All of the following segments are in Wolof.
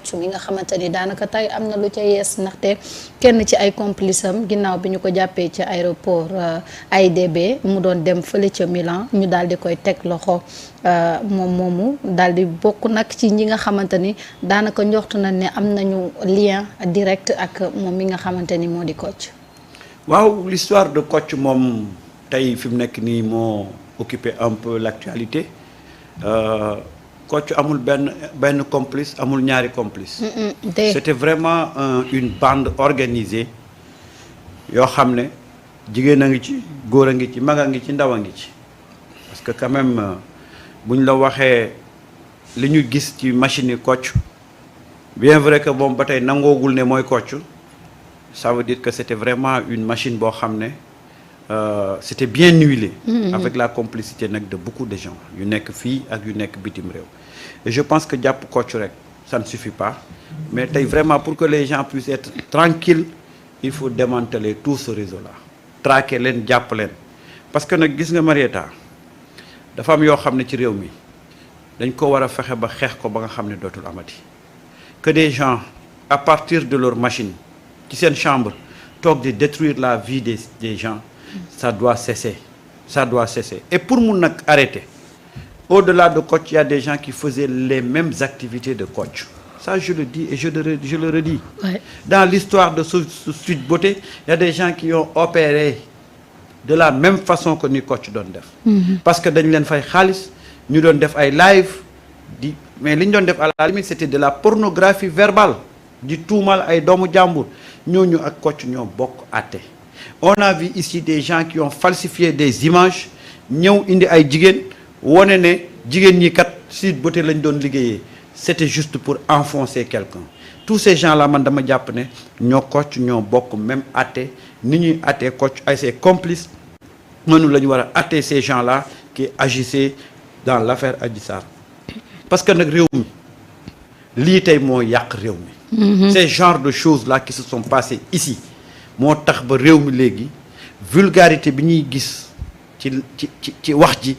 Kocc mi nga xamante ni daanaka tey am na lu ca yees ndaxte kenn ci ay complice am ginnaaw bi ñu ko jàppee ci aéroport AIBD mu doon dem fële ca Milan ñu daal di koy teg loxo moom moomu daal di bokk nag ci ñi nga xamante ni daanaka njortu nañ ne am nañu lien direct ak moom mi nga xamante ni moo di Kocc. waaw l'histoire de Kocc moom tey fi mu nekk nii moo occupé un peu l'actualité. Kocc amul benn complice amul ñaari complice. C'était vraiment une bande organisée yoo xam ne jigéen a ngi ci góor a ngi ci mag a ngi ci ndaw a ngi ci parce que quand même bu ñu la waxee li ñu gis ci machine yi Kocc bien vrai que moom ba tey nangoogul ne mooy Kocc ça veut dire que c'était vraiment une machine boo xam ne c'était bien huilé. Avec la complicité nag de beaucoup de gens yu nekk fii ak yu nekk bitim réew et je pense que jàpp Kocc rek ça ne suffit pas mais tey vraiment pour que les gens puissent être tranquilles il faut démanteler tout ce réseau là traquer leen jàpp leen parce que nag gis nga Marieta dafa am yoo xam ne ci réew mi dañ ko war a fexe ba xeex ko ba nga xam ne dootul amati que des gens à partir de leur machine ci seen chambre toog di détruire la vie des gens ça doit cesser et pour mun nag arrêter au-delà de Kocc il y a des gens qui faisaient les mêmes activités de Kocc ça je le dis et je le redis. Ouais. Dans l'histoire de Sweet Beauté il y a des gens qui ont opéré de la même façon que ni Kocc doon def. Parce que dañ leen fay xaalis ñu doon def ay live mais li ñu doon def à la limite c'était de la pornographie verbale di tuumal ay doomu jàmbur ñooñu ak Kocc ñoo bokk àtte. On a vu ici des gens qui ont falsifié des images ñëw indi ay jigéen wone ne jigéen ñi kat Sweet Beauté lañ doon liggéeyee c'était juste pour enfoncer quelqu'un tous ces gens là man dama jàpp ne ñoo Kocc ñoo bokk même àtte ni ñuy àttee Kocc ay ses complices noonu la ñu war a àttee ces gens là qui agissaient dans l'affaire Adji Sarr parce que nag réew mi lii tey moo yàq réew mi ces genres de choses là qui se sont passées ici moo tax ba réew mi léegi vulgarité bi ñuy gis ci wax ji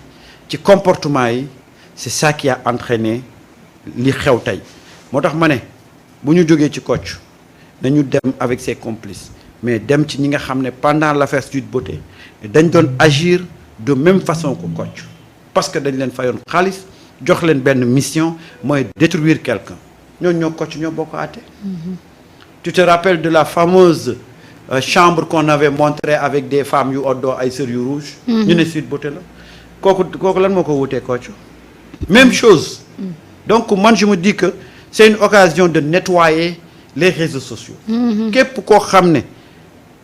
ci comportement yi c'est ça qui a entraîné li xew tey moo tax ma ne bu ñu jógee ci Kocc nañu dem avec ses complices mais dem ci ñi nga xam ne pendant l'affaire Sweet Beauté dañ doon agir de même façon que Kocc parce que dañ leen fayoon xaalis jox leen benn mission mooy détruire quelqu'un ñooñu ñoo Kocc ñoo bokk àtte. Tu te rappelles de la fameuse chambre qu'on avait montrée avec des femmes yu oddoo ay sër yu rouge ñu ne Sweet Beauté la kooku lan moo ko wutee Kocc même chose donc man je me dis que c'est une occasion de nettoyer les réseaux sociaux képp koo xam ne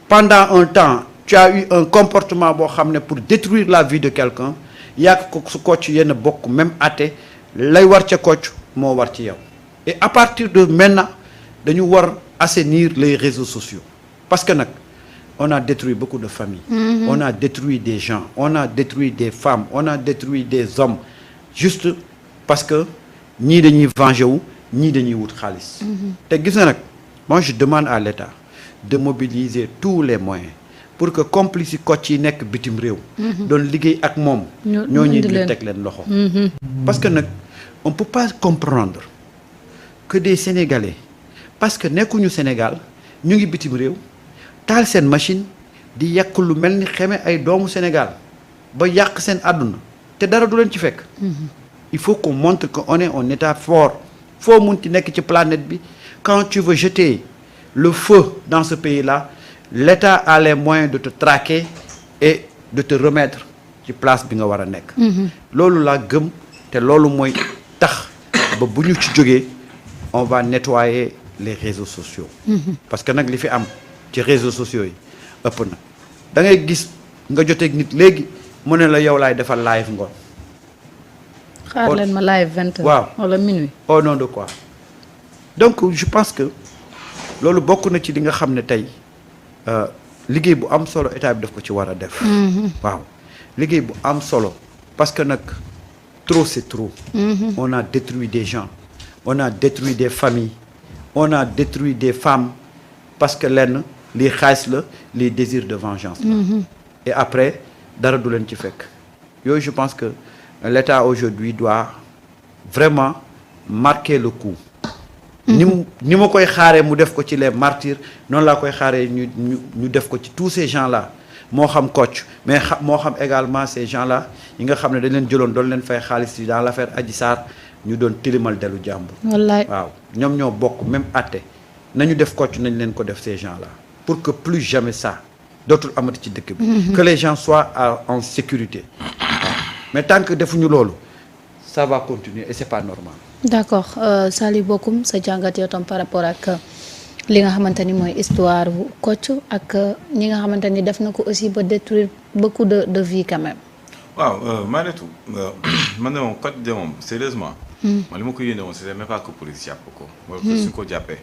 pendant un temps tu as eu un comportement boo xam ne pour détruire la vie de quelqu'un yaa ko su Kocc yenn bokk même àtte lay war ca Kocc moo war ci yow et à partir de maintenant dañu war assainir les réseaux sociaux parce que nag on a détruit beaucoup de familles on a détruit des gens on a détruit des femmes on a détruit des hommes juste parce que ñii dañuy venger wu ñii dañuy wut xaalis te gis na nag moi je demande à l'État de mobiliser tous les moyens pour que complices yi Kocc yi nekk bitim réew doon liggéey ak moom ñooñu ñu teg leen loxo parce que nag on peut pas comprendre que des Sénégalais parce que nekkuñu Sénégal ñu ngi bitim réew taal seen machine di yàq lu mel ni xeme ay doomu Sénégal ba yàq seen àdduna te dara du leen ci fekk il faut qu'on montre qu'on est un État fort foo mun ci nekk ci planète bi quand tu veux jeter le feu dans ce pays-là l'État a les moyens de te traquer et de te remettre ci place bi nga war a nekk loolu laa gëm te loolu mooy tax ba bu ñu ci jógee on va nettoyer les réseaux sociaux parce que nag li fi am ci réseaux sociaux yi ëpp na da ngay gis nga joteeg nit léegi mu ne la yow laay defal live ngoon xaar leen ma live 20h waaw wala minuit au nom de quoi donc je pense que loolu bokk na ci li nga xam ne tey liggéey bu am solo état bi daf ko ci war a def waaw liggéey bu am solo parce que nag trop c'est trop on a détruit des gens on a détruit des familles on a détruit des femmes parce que lenn lii xaalis la les désirs de vengeance la et après dara du leen ci fekk yooyu je pense que l'État aujourd'hui doit vraiment marquer le coup ni ma koy xaaree mu def ko ci les martyrs noonu laa koy xaaree ñu def ko ci tous ces gens là moo xam Kocc mais moo xam également ces gens là yi nga xam ne dañ leen jëloon doon leen fay xaalis yi dans l'affaire Adji Sarr ñu doon tilimal delu jàmbur. wallaay waaw ñoom ñoo bokk même àtte nañu def Kocc nañ leen ko def ces gens là pour que plus jamais ça dootul amati ci dëkk bi. que les gens soient en sécurité. mais tant que defuñu loolu ça va continuer et c'est pas normal. d'accord Saliou Bokoum sa jàngat yow tam par rapport ak li nga xamante ni mooy histoire bu Kocc ak ñi nga xamante ni def na ko aussi ba détruire beaucoup de vie quand même. waaw Mariétou man de moom Kocc de moom sérieusement man li ma ko yéene woon c'était même pas que police jàpp ko wala que suñ ko jàppee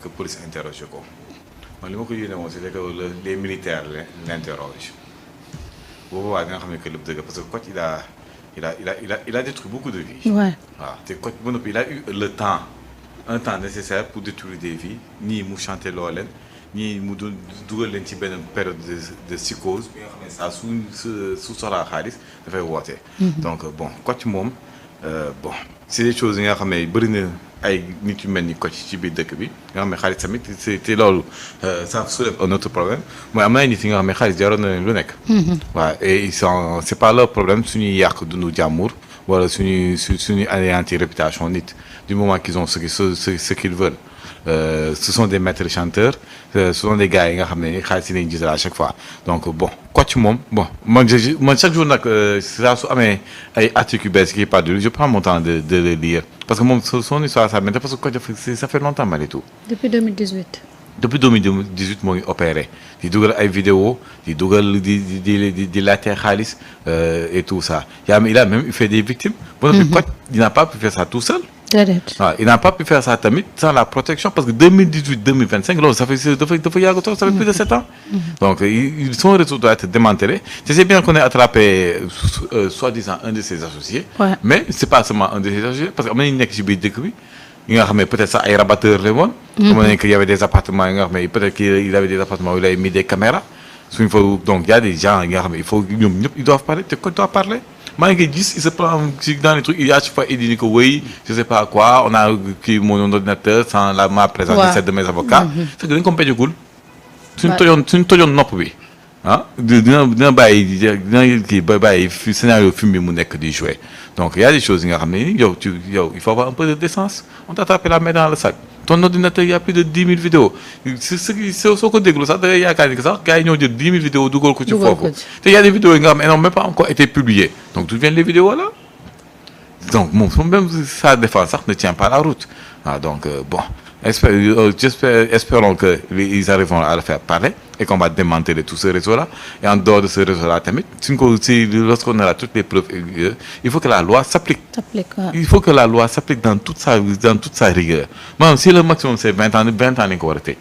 que police interroge ko man li ma ko yéene woon c'était que les militaires l'interrogent boobu waa nga xam ne que lépp dëgg parce que Kocc il a détruit beaucoup de vies. Ouais. waaw te Kocc ba noppi il a eu le temps un temps nécessaire pour détruire des vies ñii mu chanter loo leen ñii mu dugal leen ci benn période de psychose bi nga xam ne saa su soxlaa xaalis dafay woote. donc bon Kocc moom bon c'est des choses yi nga xam ne bëri na ay nit yu mel ni Kocc ci biir dëkk bi nga xam ne xaalis tamit te loolu ça soulève un autre problème mooy am na ay nit yi nga xam ne xaalis jaroon na leen lu nekk. waaw et c'est pas leur problème suñuy yàq dundu jàmbur wala suñuy anéantir réputation nit du moment qu'ils ont ce qu'ils veulent. Ce sont des maîtres chanteurs ce sont des gars yi nga xam ne xaalis yi lañu gisal à chaque fois donc bon Kocc moom bon man chaque jour nag saa su amee ay articles yu bees qui parlent je prends mon temps de le lire parce que moom son histoire ça m'intéresse parce que Kocc ça fait longtemps Mariétou. depuis 2018. depuis 2018 moo ngi opéré di dugal ay vidéos di dugal di laajte xaalis et tout ça il a même fait des victimes. ba noppi Kocc il n'a pas pu faire ça tout seul. waaw il n'a pas pu faire ça tamit sans la protection parce que 2018-2025 loolu dafa yàgg trop ça fait plus de 7 ans. donc son réseau doit être démantelé je sais bien qu'on a attrapé soi-disant un de ses associés. Ouais. Mais c'est pas seulement un de ses associés parce que am na ñu nekk ci biir dëkk bi yi nga xam ne peut-être sax ay rabatteurs la woon. xam nañ que y avait des appartements yi nga xam ne peut-être qu'il avait des appartements où il avait mis des caméras suñu fa donc y a des gens yi nga xam ne il faut ñoom ñëpp ils doivent parler te Kocc doit parler. maa ngi gis il se prend dans les trucs il y a chaque fois il dit que oui je sais pas quoi on a kii mon ordinateur sans ma présence de celle de mes avocats c'est que dañ ko mbéjagul suñ tojoon nopp bi ah dina bàyyi kii bàyyi scénario film bi mu nekk di jouer donc il y a des choses yi nga xam ne yow il faut avoir un peu de décence on t'a tapé la main dans le sac ton ordinateur il y a plus de 10 000 vidéos soo ko déglu sax da ngay yaakaar ni que sax gars yi ñoo jël 10 000 vidéos dugal ko ci foofu te y a des vidéos yi nga xam ne n'ont même pas encore été publiées donc d'où viennent les vidéos là donc moom même sa défense sax ne tient pas la route donc bon espérons que ils arriveront à le faire parler et qu'on va démanteler tout ce réseau-là et en dehors de ce réseau-là tamit lorsqu'on aura toutes les preuves il faut que la loi s'applique. Il faut que la loi s'applique dans toute sa rigueur maanaam si le maximum c'est 20 ans lañ ko war a tëj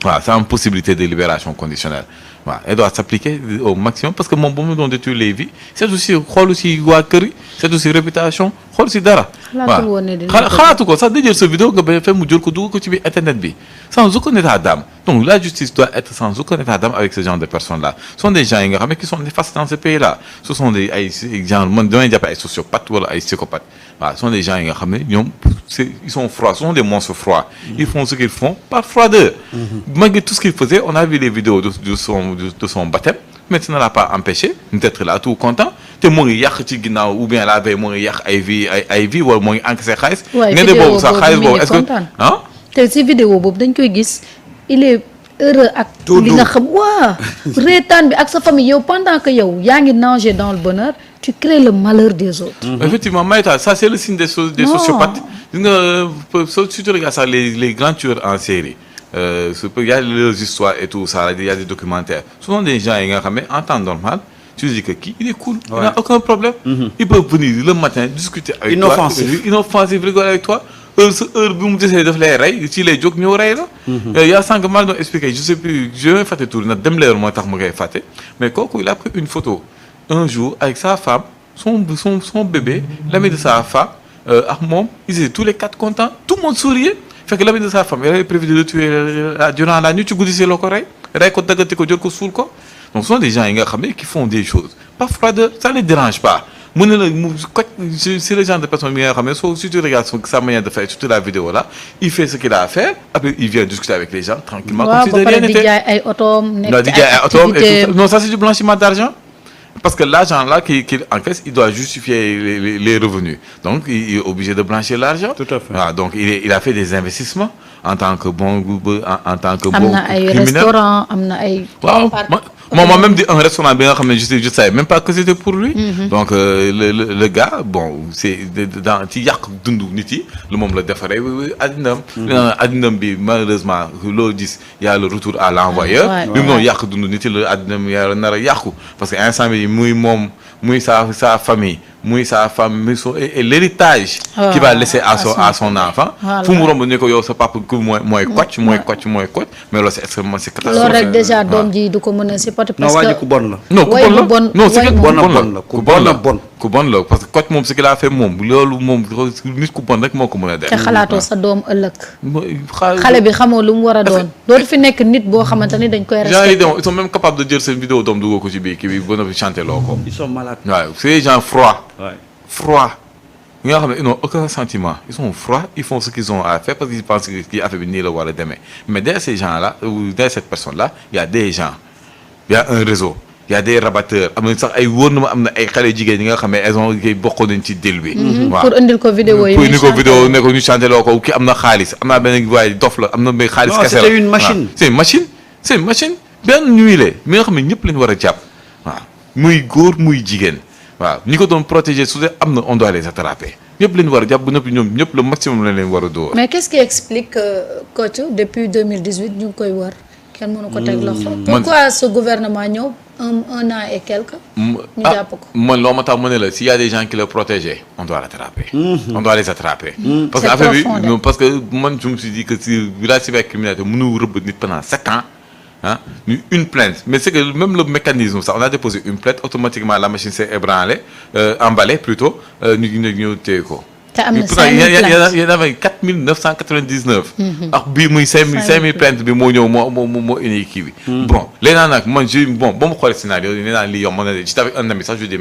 waaw c'est une possibilité de libération conditionnelle waaw elle doit s'appliquer au maximum parce que moom ba mu doon détruire les vies c'est aussi xool aussi waa kër yi c'est aussi réputation xool si dara. waaw xalaatu ko sax da jël sa vidéo nga ba fekk mu jël ko dugal ko ci biir internet bi sans aucun état d'âme donc la justice doit être sans aucun état d'âme avec ce genre de personnes là ce sont des gens yi nga xam ne qui sont néfastes dans ce pays là ce sont des ay genre man damay jàpp ay sociopathes wala ay psychopathes waaw ce sont des gens yi nga xam ne ñoom ils sont froids ce sont des monstres froids ils font ce qu'ils font par froideur malgré tout ce qu'ils faisaient on a vu les vidéos de son baptême mais ça ne l'a pas empêché d'être là tout content te moo ngi yàq ci ginnaaw ou bien la veille moo ngi yàq ay vie wala moo ngi encaissé xaalis nga ne boobu sax xaalis boobu est-ce que ah te si vidéo boobu dañ koy gis il est heureux ak li nga xam waa reetaan bi ak sa famille yow pendant que yow yaa ngi nager dans le bonheur tu crées le malheur des autres. Effectivement Maïta ça c'est le signe des sociopathes gis nga si tu regardes ça les grands tueurs en série il y a leurs histoires et tout ça il y a des documentaires ce sont des gens yi nga xam ne en temps normal tu dis que kii il est cool il n'a aucun problème il peut venir le matin discuter avec toi inoffensif rigoler avec toi heure bi mu desee daf lay rey ci lay jóg ñëw rey la yaa sànq maa doon expliqué je sais plus je vais fàtte tur nag dem leer moo tax mu koy fàtte mais kooku il a pris une photo un jour avec sa femme son bébé l'ami de sa femme ak moom ils étaient tous les quatre contents tout le monde souriait fekk l'ami de sa femme il avait prévu de le tuer durant la nuit ci guddi si la ko rey ko daggate ko jël ko suul ko donc ce sont des gens yi nga xam ne qui font des choses par froideur ça les dérange pas mën na la mu coach c'est le genre de personne bi nga xam ne si tu regardes sa manière de faire surtout la vidéo là il fait ce qu'il a à faire après il vient discuter avec les gens tranquillement comme si de rien n'était. di jaay ay otoom nekk di ci jaay ay ay otoom et tout ça. activités. Non, ça c'est du blanchiment d'argent. Parce que l'argent là qu'il encaisse, il doit justifier les revenus. Donc, il est obligé de blanchir l'argent. Tout à fait. Voilà, donc, il a fait des investissements en tant que bon am na ay criminel. restaurant am na ay. Waaw moi même di un restaurant bi nga xam ne je savais même pas que c'était pour lui. Donc le gars bon c'est dans ci yàq dundu nit yi lu moom la defaree addinam. addinam bi malheureusement loo gis y a le retour à l'envoyeur. bi mu noonu yàq dundu nit yi la addinam yaa nar a yàqu parce que instant bi muy moom muy sa famille muy sa femme muy et l'héritage qu'il va laisser à son enfant. fu mu romb ne ko yow sa papa ku mooy coach mais loolu c'est extrêmement c'est catastrophique. loolu rek déjà doom ji du ko mën a supporter parce non que waa ji ku bon la. non ku bon la ku bon la parce que coach moom ce qu'il a fait moom loolu moom nit ku bon rek moo ko mën a def. te xalaatoo sa doom ëllëg. xale bi xamoo lu mu war a doon. dootu fi nekk nit boo xamante ni dañ koy respecté. ils sont même capables de jël seen vidéo doom duggoo ko ci biir kii bi ba noppi chanter loo ko. ils sont malades. waaw c'est des gens froids. Ouais. Froids. Ils n'ont aucun sentiment. Ils sont froids, ils font ce qu'ils ont à faire parce qu'ils pensent qu'il a fait venir le voir demain. Mais derrière ces gens-là, ou derrière cette personne-là, il y a des gens. Il y a un réseau. Il y a des rabatteurs. Elles ont beaucoup de petits délus. Pour indil ko vidéo yi. Pour indil ko vidéo, ñu chanter loko ki amna xaliss, amna ben way dof la, amna ben xaliss kessel. Non, c'était une machine. C'est une machine. C'est une machine. Ben nuit la, mi nga xamné ñepp lañ wara japp. Waaw. Muy goor muy jigen. Waaw ñi ko doon protéger su dee am na on doit les attraper ñëpp leen war a jàpp ba noppi ñoom ñëpp le maximum lañ leen war a dóor. mais qu'est-ce qui explique que coach depuis 2018 ñu ngi koy wër kenn mënu ko teg loxo. pourquoi ce gouvernement ñëw un an et quelque. ñu jàpp ko man loo ma tax ma ne la s'il y a des gens qui le protégeaient on doit l'attraper. On doit les attraper. parce que affaire bi parce que man je me suis dit que si la cybercriminalité mënu rëbb nit pendant 7 ans. Hein, une plainte. Mais c'est que même le mécanisme, ça, on a déposé une plainte, automatiquement la machine s'est emballée plutôt, il y en avait 4999. Alors, 5000 plaintes, bon, les nanas, moi, bon, le scénario, j'avais un ami, ça, je lui dis,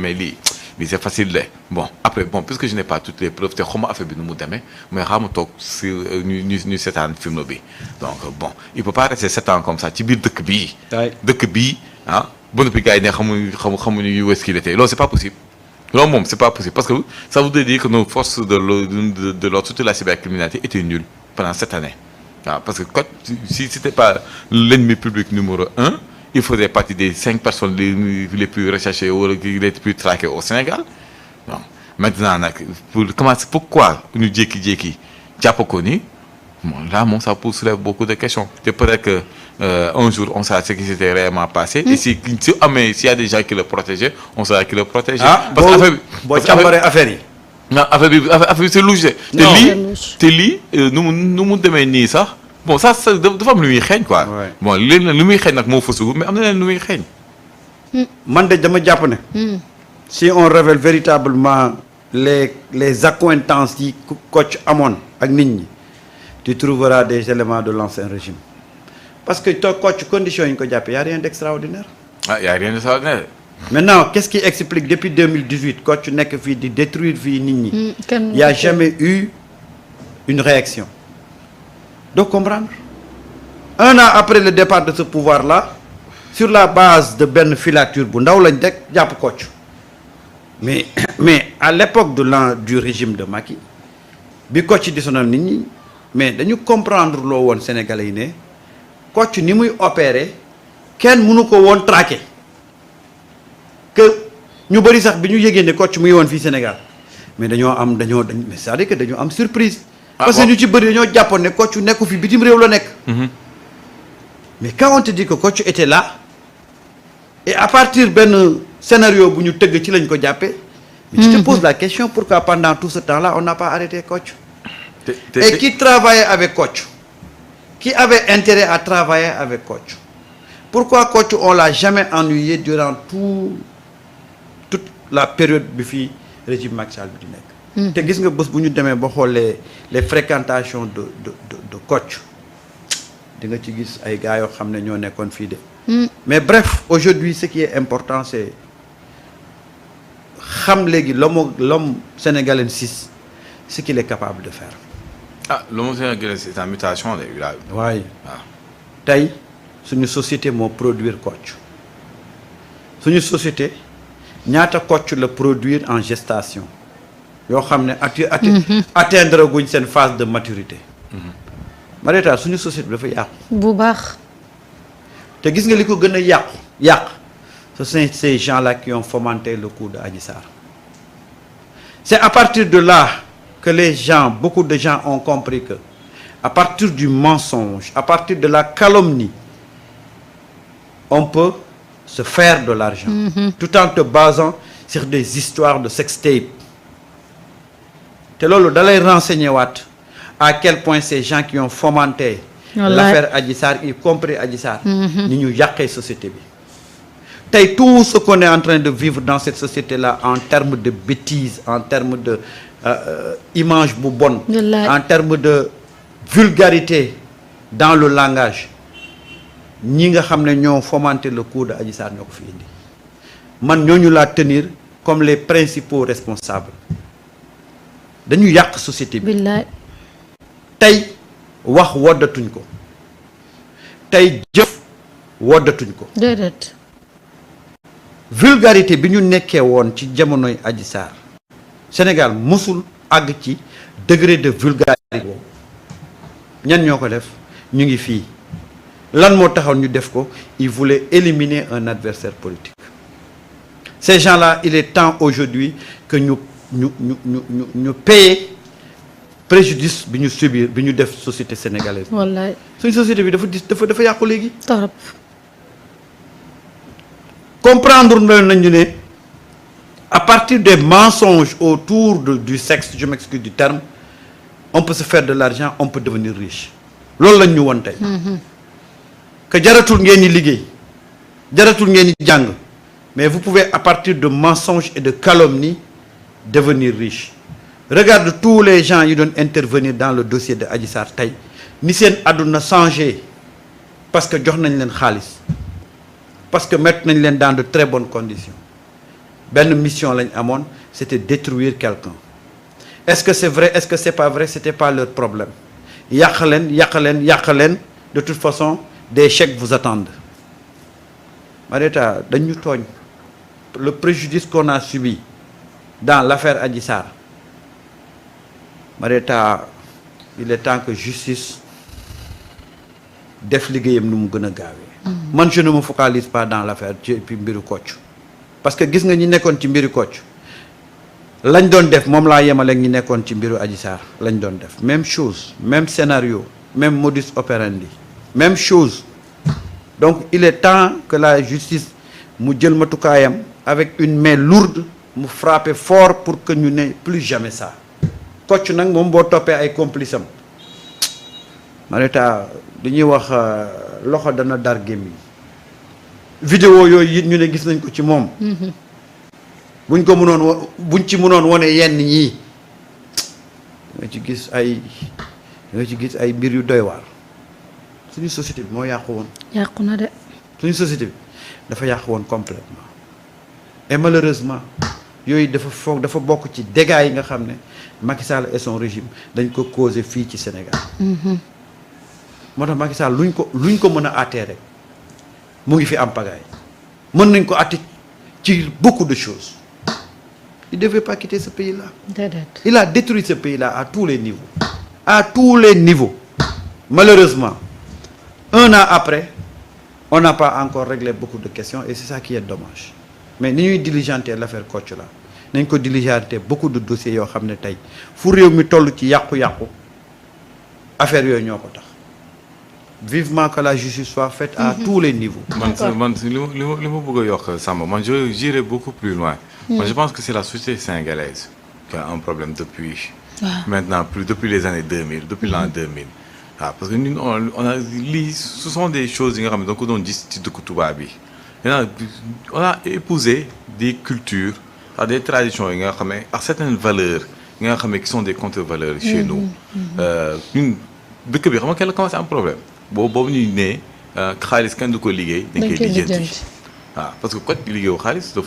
mais c'est facile là. Bon, après, bon, puisque je n'ai pas toutes les preuves, c'est comment affaire nous demain, mais ramenons sur nous 7 ans film bi. Donc bon, il peut pas rester 7 ans comme ça. Tu biir dëkk bi, ah, bon depuis gars yi xamuñu où est-ce qu'il était. Là, c'est pas possible. Là, bon, c'est pas possible parce que ça voudrait dire que nos forces de l'ordre, surtout la cybercriminalité, étaient nulles pendant cette année. Ah, parce que si c'était pas l'ennemi public numéro 1, il faisait partie des 5 personnes les plus recherchées ou les plus traquées au Sénégal. Bon. Maintenant, pourquoi nous jékki-jékki jàpp ko ni bon, là, ça soulève beaucoup de questions. C'est peut-être que un jour, on saura ce qui s'était réellement passé. Et s'il y a des gens qui le protégeaient, on saura qui le protégeait. Ah, parce que affaire c'est louche. Te lii nu mu demee nii sax. Bon, ça dafa am lu muy xeeñ quoi. Bon, lu muy xeeñ nag moo fësugu mais am na leen lu muy xeeñ. Man de dama jàpp ne. Si on révèle véritablement les accointances yi coach amoon ak nit ñi, tu trouveras des éléments de l'ancien régime. Parce que toi coach condition yi ñu ko jàppee y a rien d'extraordinaire. Ah, y a rien d'extraordinaire. Maintenant, qu'est-ce qui explique depuis 2018 coach nekk fii di détruire fii nit ñi. Il y a jamais eu une réaction. Donc comprendre. Un an après le départ de ce pouvoir-là, sur la base de benn filature bu ndaw lañ teg jàpp coach. Mais à l'époque du régime de Macky, bi coach di sonal nit ñi, mais dañu comprendre loo woon Sénégalais yi ne coach ni muy opérer kenn mënu ko woon traquer. Que ñu bëri sax bi ñu yëgee ne coach muy woon fii Sénégal mais mais c'est-à-dire que dañoo am surprise. Parce que ñu ci bëri dañoo jàppoon ne coach nekku fi bitim réew la nekk. Mais quand on te dit que coach était là et à partir benn scénario bu ñu tëgg ci lañ ko jàppee. Mais tu te poses la question pourquoi pendant tout ce temps-là on n'a pas arrêté coach. Et qui travaillait avec coach, qui avait intérêt à travailler avec coach. Pourquoi coach on l'a jamais ennuyé durant toute la période bi fi régime Macky Sall bi di nekk. Te gis nga bés bu ñu demee ba xool les fréquentations de coach di nga ci gis ay gars yoo xam ne ñoo nekkoon fii de. Mais bref, aujourd'hui ce qui est important c'est xam léegi l'homme sénégalais ce qu'il est capable de faire. ah l'homme sénégalais c'est en mutation de là. waaye waaw tey suñu société moo produire Kocc suñu société ñaata Kocc la produire en gestation yoo xam ne atteindre guñ seen phase de maturité. Marieta suñu société bi dafa yàqu. bu baax. te gis nga li ko gën a yàq ce sont ces gens-là qui ont fomenté le coup de Adji Sarr. C'est à partir de là que beaucoup de gens ont compris que à partir du mensonge, à partir de la calomnie, on peut se faire de l'argent. Tout en te basant sur des histoires de sextape. te loolu da lay renseigner waat à quel point ces gens qui ont fomenté l'affaire Adji Sarr, y compris Adji Sarr, ni ñu yàqee société bi. tey tout ce qu'on est en train de vivre dans cette société-là en termes de bêtises, en termes de image bu bonne, en termes de vulgarité dans le langage, ñi nga xam ne ñoo fomenté le coup de Adji Sarr ñoo ko fi indi. man ñooñu laa tenir comme les principaux responsables. dañu yàq société bi. billaay. tey wax woddatuñ ko. tey jëf woddatuñ ko. déedéet. vulgarité bi ñu nekkee woon ci jamonoy Adji Sarr Sénégal mosul àgg ci degré de vulgarité boobu ñan ñoo ko def ñu ngi fii lan moo taxaw ñu def ko ils voulaient éliminer un adversaire politique. Ces gens-là il est temps aujourd'hui que ñu payer préjudice bi ñu subir bi ñu def société sénégalaise. wallaay suñ société bi dafa yàqu léegi. torop. comprendre nañu ne à partir des mensonges autour du sexe, je m'excuse du terme, on peut se faire de l'argent, on peut devenir riche. loolu lañ ñu won tey. que jaratul ngeen di liggéey jaratul ngeen di jàng mais vous pouvez à partir de mensonges et de calomnies devenir riche. Regarde tous les gens yi doon intervenir dans le dossier de Adji Sarr tey ni seen àdduna changé parce que jox nañ leen xaalis. parce que mettre nañ leen dans de très bonnes conditions benn mission lañ amoon c'était détruire quelqu'un. Est-ce que c'est vrai, est-ce que c'est pas vrai? C'était pas leur problème. yàq leen de toute façon des chèques vous attendent. Marieta dañu tooñ le préjudice qu'on a subi dans l'affaire Adji Sarr. Marieta il est temps que justice def liggéeyam nu mu gën a gaawee. man je ne me focalise pas dans l'affaire ci mbiru Kocc parce que gis nga ñi nekkoon ci mbiru Kocc lañ doon def moom laa yemale ak ñi nekkoon ci mbiru Adji Sarr lañ doon def même chose même scénario même modus operandi même chose. Donc il est temps que la justice mu jël matukaayam avec une main lourde mu frapper fort pour que ñu ne plus jamais ça. Kocc nag moom boo toppee ay complices am Marieta dañuy wax loxo dana dar gémmiñ. vidéo yooyu it ñu ne gis nañ ko ci moom. buñ ci mënoon wone yenn ñii nga ci gis ay mbir yu doy waar. suñu société bi moo yàqu woon. yàqu na de. suñu société bi dafa yàqu woon complètement et malheureusement yooyu dafa bokk ci dégâts yi nga xam ne Macky Sall et son régime dañ ko causé fii ci Sénégal. moo tax Macky Sall luñ ko mën a àttee rek mu ngi fi am pagaille mën nañ ko àtte ci beaucoup de choses. Il devait pas quitter ce pays-là. Il a détruit ce pays-là à tous les niveaux. À tous les niveaux. Malheureusement, 1 an après, on n'a pas encore réglé beaucoup de questions et c'est ça qui est dommage. Mais ni ñuy diligenter l'affaire Kocc là nañ ko diligenter beaucoup de dossiers yoo xam ne tey fu réew mi toll ci yàqu-yàqu affaire yooyu ñoo ko tax. Vivement que la justice soit faite à tous les niveaux. man li ma bëgg a yokk Samba man j'irai beaucoup plus loin. Moi je pense que c'est la société sénégalaise qui a un problème depuis. Maintenant depuis les années 2000 depuis l'an 2000. waaw parce que ñun on a lii ce sont des choses yi nga xam ne da nga ko doon gis ci dëkku tubaab bi. Maintenant on a épousé des cultures ak des traditions yi nga xam ne ak certaines valeurs yi nga xam ne qui sont des contre-valeurs chez nous. ñun dëkk bi xam nga kenn la commencé am problème. boobu ñuy ne xaalis kenn du ko liggéey. dañ koy lijjanti waaw parce que Kocc liggéeyu xaalis daf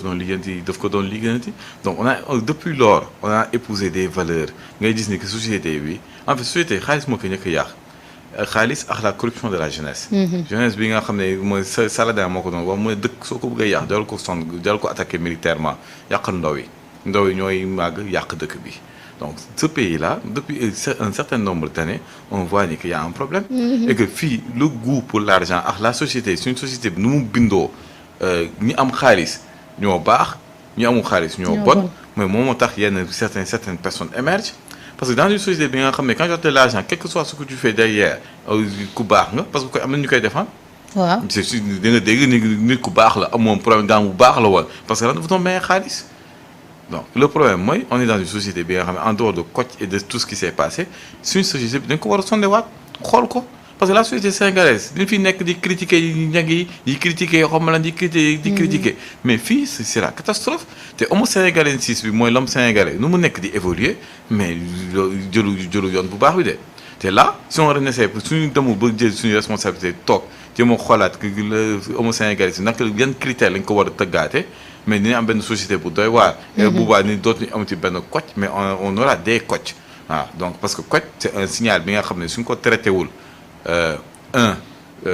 ko doon liggéeyanti donc depuis lors on a épousé des valeurs ngay gis ni que société bi en fait société xaalis moo ko njëkk a yàq xaalis ak la corruption de la jeunesse. Jeunesse bi nga xam ne mooy Saladin moo ko doon wax mooy dëkk soo ko bëggee yàq jal ko attaqué militairement yàqal ndaw yi ñooy màgg yàq dëkk bi. Donc ce pays-là, depuis un certain nombre d'années, on voit qu'il y a un problème. Et que le goût pour l'argent, la société, c'est une société, nous bindons, ni am khalis, nous baax, ni amul khalis, nous bon. Mais au moment où il y a certaines personnes émergent, parce que dans une société, bien, quand tu as de l'argent, quel que soit ce que tu fais derrière, parce que nous koy défendre. waaw c'est sûr da nga dégg nit ku baax la amoon problème daa mu baax la woon parce que lan dafa doon maye xaalis. Donc le problème mooy on est dans une société bi nga xam ne en dehors de Kocc et de tout ce qui s'est passé suñu société bi dañ ko war a sondewaat xool ko parce que la société sénégalaise dañ fi nekk di critiquer ñag yi di critiquer xawma lan di critiquer mais fii c'est la catastrophe te homo sénégalensis bi mooy l'homme sénégalais nu mu nekk di évoluer mais jëlu yoon bu baax bi de te là si on renaissait suñu demul ba jël suñu responsabilité toog jéem a xoolaat homo sénégalais si naka yan critère lañ ko war a tëggaate mais dinañ am benn société bu doy waar. et bu boobaa ni dootuñu amati benn Kocc mais on aura des Kocc waaw donc parce que Kocc c'est un signal bi nga xam ne suñ ko traité wul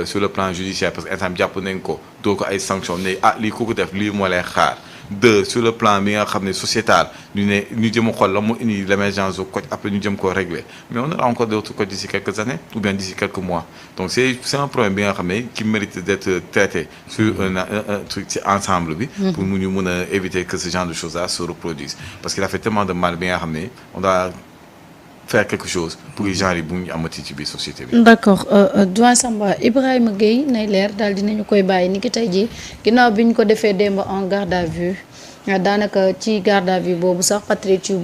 sur le plan judiciaire parce que instant jàpp nañ ko doo ko ay sanctions ne lii ku ko def lii moo lay xaar. 2 sur le plan bi nga xam ne sociétal ñu jëm a xool la mu indi l'émergence de Kocc après ñu jëm koo régler mais on aura encore d'autres Kocc d'ici quelques années ou bien d'ici quelques mois donc c'est un problème bi nga xam ne qui mérite d'être traité sur un truc ci ensemble bi pour mu ñu mën a éviter que ce genre de choses là se reproduisent parce qu'il a fait tellement de mal bi nga xam ne on doit faire quelque chose pour que genre yi bu ñu amati ci biir société bi. d'accord doyen Samba Ibrahima Gueye nay leer daal dinañu koy bàyyi ni ki tey jii ginnaaw bi ñu ko defee démb en garde à vue daanaka ci garde à vue boobu sax patriote yu